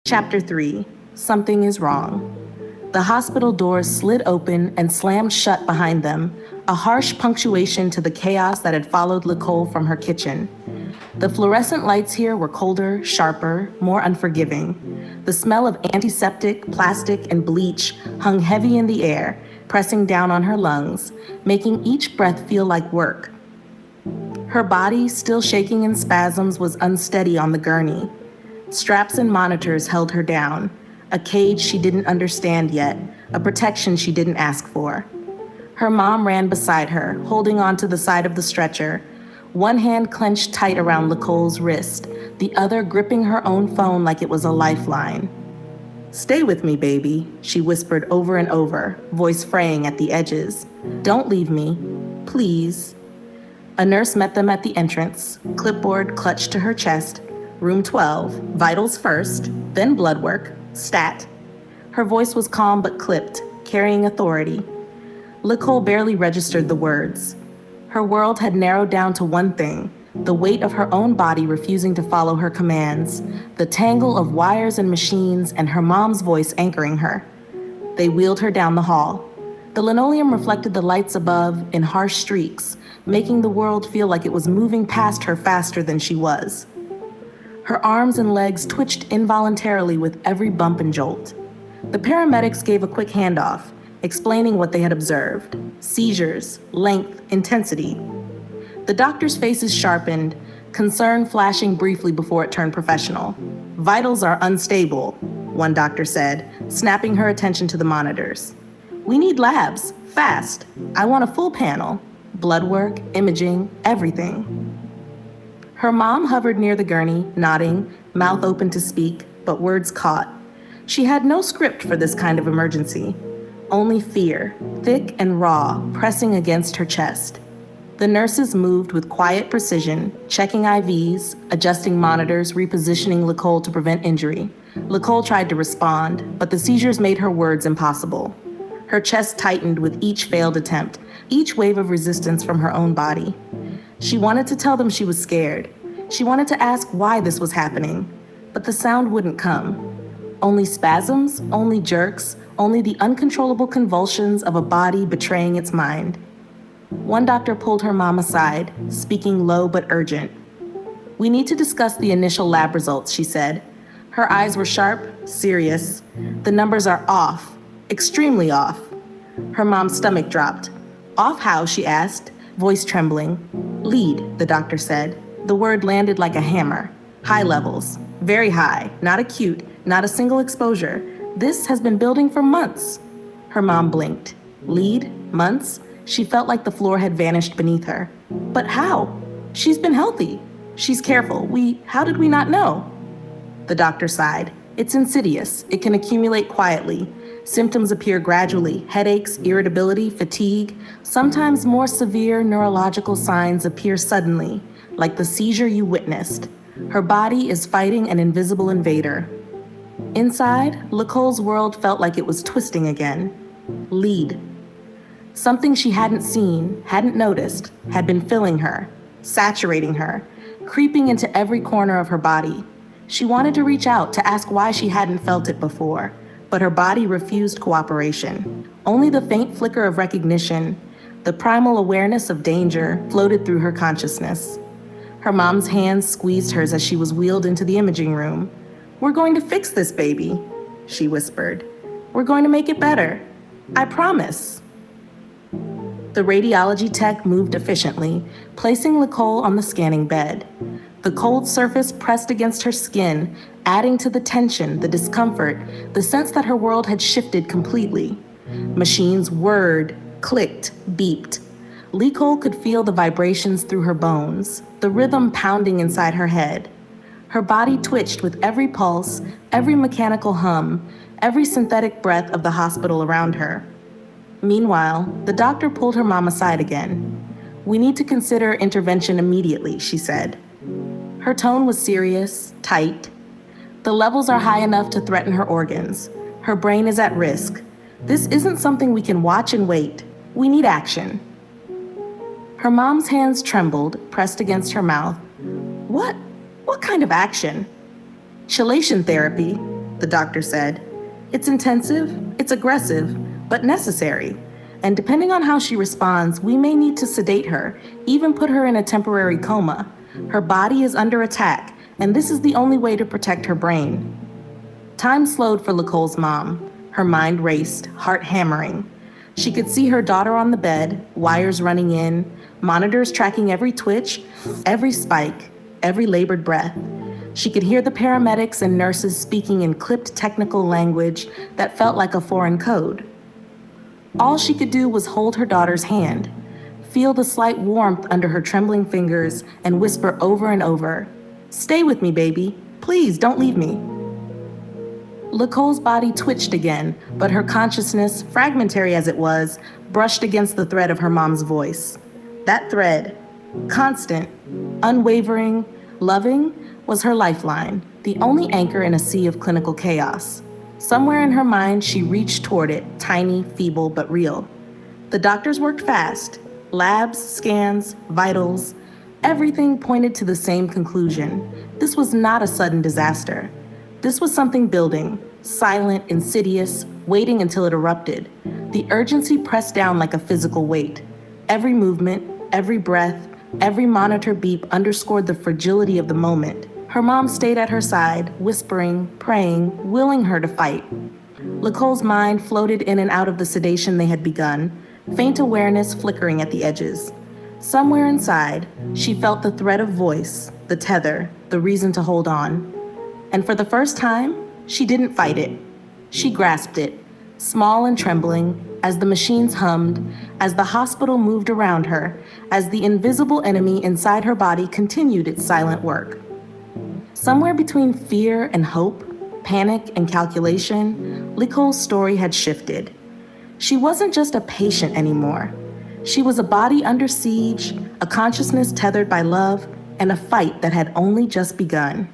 Chapter 3. Something is wrong. The hospital doors slid open and slammed shut behind them, a harsh punctuation to the chaos that had followed Nicole from her kitchen. The fluorescent lights here were colder, sharper, more unforgiving. The smell of antiseptic, plastic, and bleach hung heavy in the air, pressing down on her lungs, making each breath feel like work. Her body, still shaking in spasms, was unsteady on the gurney. Straps and monitors held her down, a cage she didn't understand yet, a protection she didn't ask for. Her mom ran beside her, holding onto the side of the stretcher, one hand clenched tight around Nicole's wrist, the other gripping her own phone like it was a lifeline. "Stay with me, baby," she whispered over and over, voice fraying at the edges. "Don't leave me. Please." A nurse met them at the entrance, clipboard clutched to her chest. Room 12, vitals first, then blood work, stat. Her voice was calm but clipped, carrying authority. Nicole barely registered the words. Her world had narrowed down to one thing, the weight of her own body refusing to follow her commands, the tangle of wires and machines, and her mom's voice anchoring her. They wheeled her down the hall. The linoleum reflected the lights above in harsh streaks, making the world feel like it was moving past her faster than she was. Her arms and legs twitched involuntarily with every bump and jolt. The paramedics gave a quick handoff, explaining what they had observed: seizures, length, intensity. The doctor's faces sharpened, concern flashing briefly before it turned professional. "Vitals are unstable," one doctor said, snapping her attention to the monitors. "We need labs, fast. I want a full panel. Blood work, imaging, everything." Her mom hovered near the gurney, nodding, mouth open to speak, but words caught. She had no script for this kind of emergency. Only fear, thick and raw, pressing against her chest. The nurses moved with quiet precision, checking IVs, adjusting monitors, repositioning Nicole to prevent injury. Nicole tried to respond, but the seizures made her words impossible. Her chest tightened with each failed attempt, each wave of resistance from her own body. She wanted to tell them she was scared. She wanted to ask why this was happening, but the sound wouldn't come. Only spasms, only jerks, only the uncontrollable convulsions of a body betraying its mind. One doctor pulled her mom aside, speaking low but urgent. "We need to discuss the initial lab results," she said. Her eyes were sharp, serious. "The numbers are off, extremely off." Her mom's stomach dropped. "Off how?" she asked, voice trembling. "Lead," the doctor said. The word landed like a hammer. "High levels, very high, not acute, not a single exposure. This has been building for months." Her mom blinked. "Lead? Months?" She felt like the floor had vanished beneath her. "But how? She's been healthy. She's careful. How did we not know?" The doctor sighed. "It's insidious. It can accumulate quietly. Symptoms appear gradually: headaches, irritability, fatigue. Sometimes more severe neurological signs appear suddenly, like the seizure you witnessed. Her body is fighting an invisible invader." Inside, Nicole's world felt like it was twisting again. Lead. Something she hadn't seen, hadn't noticed, had been filling her, saturating her, creeping into every corner of her body. She wanted to reach out to ask why she hadn't felt it before, but her body refused cooperation. Only the faint flicker of recognition, the primal awareness of danger, floated through her consciousness. Her mom's hands squeezed hers as she was wheeled into the imaging room. "We're going to fix this, baby," she whispered. "We're going to make it better. I promise." The radiology tech moved efficiently, placing Nicole on the scanning bed. The cold surface pressed against her skin, adding to the tension, the discomfort, the sense that her world had shifted completely. Machines whirred, clicked, beeped. Nicole could feel the vibrations through her bones, the rhythm pounding inside her head. Her body twitched with every pulse, every mechanical hum, every synthetic breath of the hospital around her. Meanwhile, the doctor pulled her mom aside again. "We need to consider intervention immediately," she said. Her tone was serious, tight. "The levels are high enough to threaten her organs. Her brain is at risk. This isn't something we can watch and wait. We need action." Her mom's hands trembled, pressed against her mouth. What kind of action?" "Chelation therapy." the doctor said. It's intensive, it's aggressive, but necessary. And depending on how she responds, we may need to sedate her, even put her in a temporary coma. Her body is under attack, and this is the only way to protect her brain. Time slowed for Nicole's mom. Her mind raced, heart hammering. She could see her daughter on the bed, wires running in, monitors tracking every twitch, every spike, every labored breath. She could hear the paramedics and nurses speaking in clipped technical language that felt like a foreign code. All she could do was hold her daughter's hand, feel the slight warmth under her trembling fingers, and whisper over and over, "Stay with me, baby. Please don't leave me." Nicole's body twitched again, but her consciousness, fragmentary as it was, brushed against the thread of her mom's voice. That thread, constant, unwavering, loving, was her lifeline, the only anchor in a sea of clinical chaos. Somewhere in her mind, she reached toward it, tiny, feeble, but real. The doctors worked fast. Labs, scans, vitals, everything pointed to the same conclusion. This was not a sudden disaster. This was something building, silent, insidious, waiting until it erupted. The urgency pressed down like a physical weight. Every movement, every breath, every monitor beep underscored the fragility of the moment. Her mom stayed at her side, whispering, praying, willing her to fight. Nicole's mind floated in and out of the sedation they had begun, faint awareness flickering at the edges. Somewhere inside, she felt the thread of voice, the tether, the reason to hold on. And for the first time, she didn't fight it. She grasped it, small and trembling, as the machines hummed, as the hospital moved around her, as the invisible enemy inside her body continued its silent work. Somewhere between fear and hope, panic and calculation, Nicole's story had shifted. She wasn't just a patient anymore. She was a body under siege, a consciousness tethered by love, and a fight that had only just begun.